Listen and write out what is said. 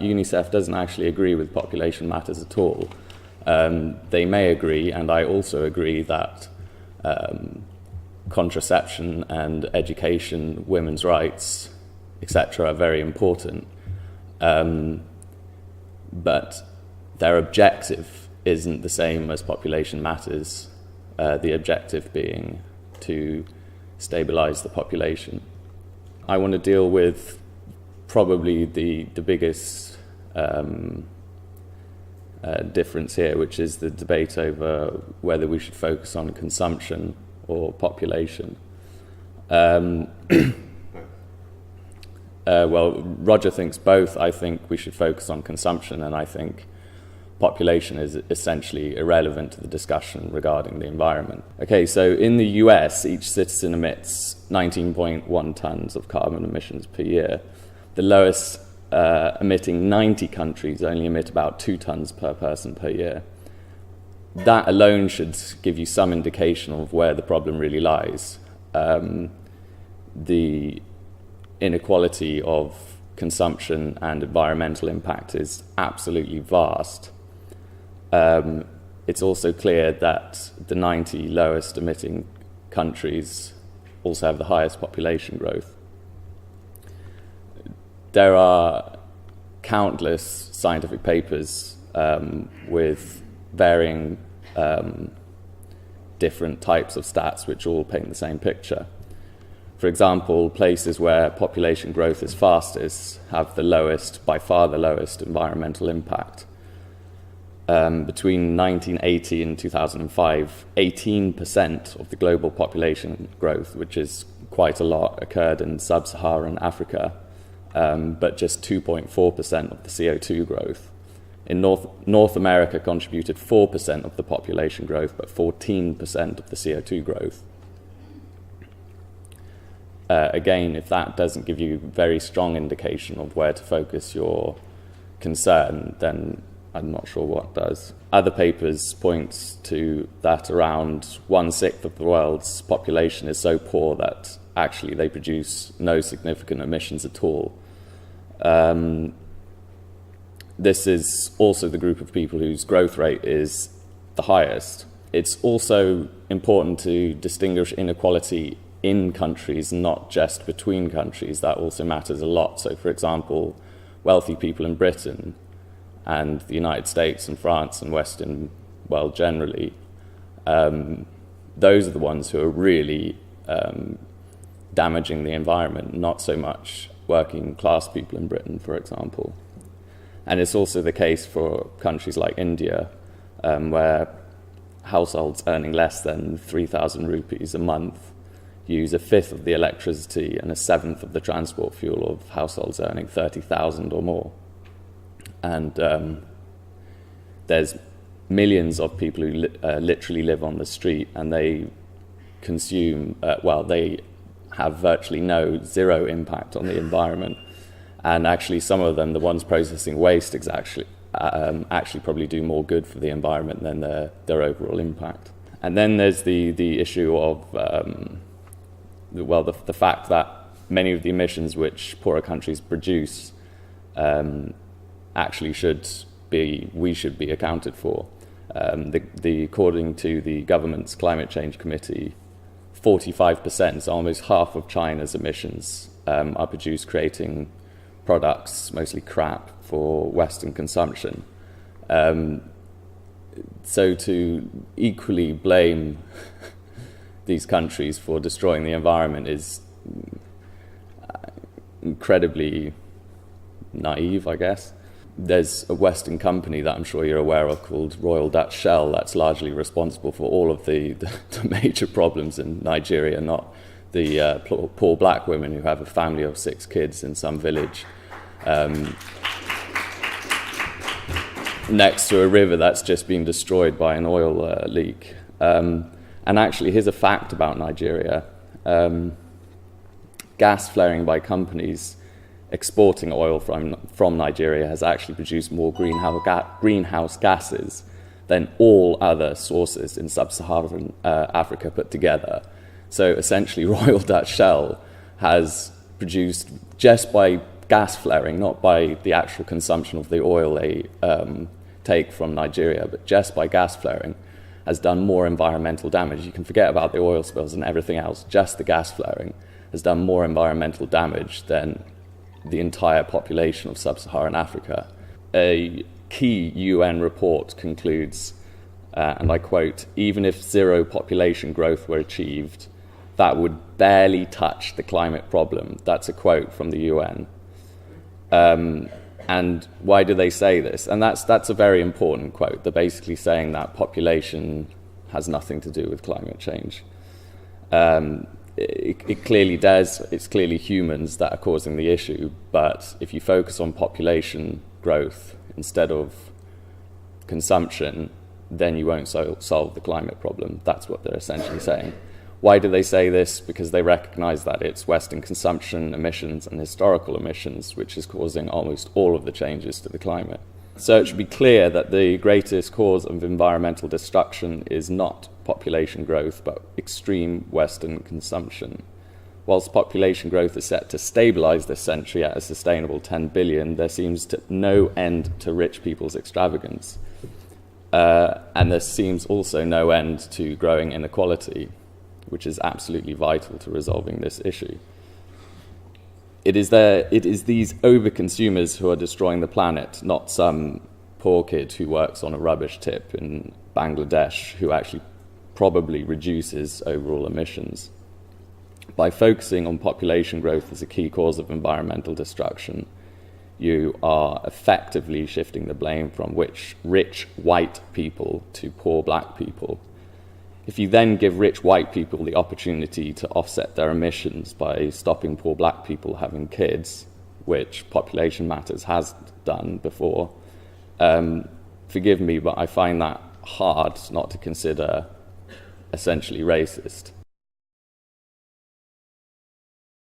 UNICEF doesn't actually agree with population matters at all. They may agree, and I also agree, that contraception and education, women's rights, etc. are very important. But their objective isn't the same as population matters, the objective being to stabilize the population. I want to deal with probably the biggest difference here, which is the debate over whether we should focus on consumption or population. Well, Roger thinks both. I think we should focus on consumption, and I think population is essentially irrelevant to the discussion regarding the environment. Okay, so in the US, each citizen emits 19.1 tons of carbon emissions per year. The lowest emitting 90 countries only emit about 2 tons per person per year. That alone should give you some indication of where the problem really lies. The inequality of consumption and environmental impact is absolutely vast. It's also clear that the 90 lowest emitting countries also have the highest population growth. There are countless scientific papers with varying different types of stats which all paint the same picture. For example, places where population growth is fastest have the lowest, by far the lowest, environmental impact. Between 1980 and 2005, 18% of the global population growth, which is quite a lot, occurred in sub-Saharan Africa, but just 2.4% of the CO2 growth. In North America contributed 4% of the population growth, but 14% of the CO2 growth. Again, if that doesn't give you a very strong indication of where to focus your concern, then I'm not sure what does. Other papers point to that around 1/6 of the world's population is so poor that actually they produce no significant emissions at all. This is also the group of people whose growth rate is the highest. It's also important to distinguish inequality in countries, not just between countries. That also matters a lot. So, for example, wealthy people in Britain and the United States and France and Western world generally, those are the ones who are really damaging the environment, not so much working class people in Britain, for example. And it's also the case for countries like India, where households earning less than 3,000 rupees a month use 1/5 of the electricity and 1/7 of the transport fuel of households earning 30,000 or more. And there's millions of people who literally live on the street, and they consume, they have virtually zero impact on the environment. And actually some of them, the ones processing waste, actually probably do more good for the environment than their overall impact. And then there's the issue of the fact that many of the emissions which poorer countries produce actually we should be accounted for. According to the government's climate change committee, 45%, so almost half of China's emissions, are produced creating products, mostly crap, for Western consumption. So to equally blame these countries for destroying the environment is incredibly naive, I guess. There's a Western company that I'm sure you're aware of called Royal Dutch Shell that's largely responsible for all of the major problems in Nigeria, not the poor black women who have a family of 6 kids in some village next to a river that's just been destroyed by an oil leak. And actually, here's a fact about Nigeria. Gas flaring by companies exporting oil from Nigeria has actually produced more greenhouse gases than all other sources in sub-Saharan Africa put together. So essentially, Royal Dutch Shell has produced, just by gas flaring, not by the actual consumption of the oil they take from Nigeria, but just by gas flaring, has done more environmental damage. You can forget about the oil spills and everything else. Just the gas flaring has done more environmental damage than the entire population of sub-Saharan Africa. A key UN report concludes, and I quote, "Even if zero population growth were achieved, that would barely touch the climate problem." That's a quote from the UN. And why do they say this? And that's a very important quote. They're basically saying that population has nothing to do with climate change. It clearly does. It's clearly humans that are causing the issue. But if you focus on population growth instead of consumption, then you won't solve the climate problem. That's what they're essentially saying. Why do they say this? Because they recognize that it's Western consumption, emissions, and historical emissions which is causing almost all of the changes to the climate. So it should be clear that the greatest cause of environmental destruction is not population growth, but extreme Western consumption. Whilst population growth is set to stabilize this century at a sustainable 10 billion, there seems no end to rich people's extravagance. And there seems also no end to growing inequality, which is absolutely vital to resolving this issue. It is these over-consumers who are destroying the planet, not some poor kid who works on a rubbish tip in Bangladesh who actually probably reduces overall emissions. By focusing on population growth as a key cause of environmental destruction, you are effectively shifting the blame from rich white people to poor black people. If you then give rich white people the opportunity to offset their emissions by stopping poor black people having kids, which Population Matters has done before, forgive me, but I find that hard not to consider essentially racist.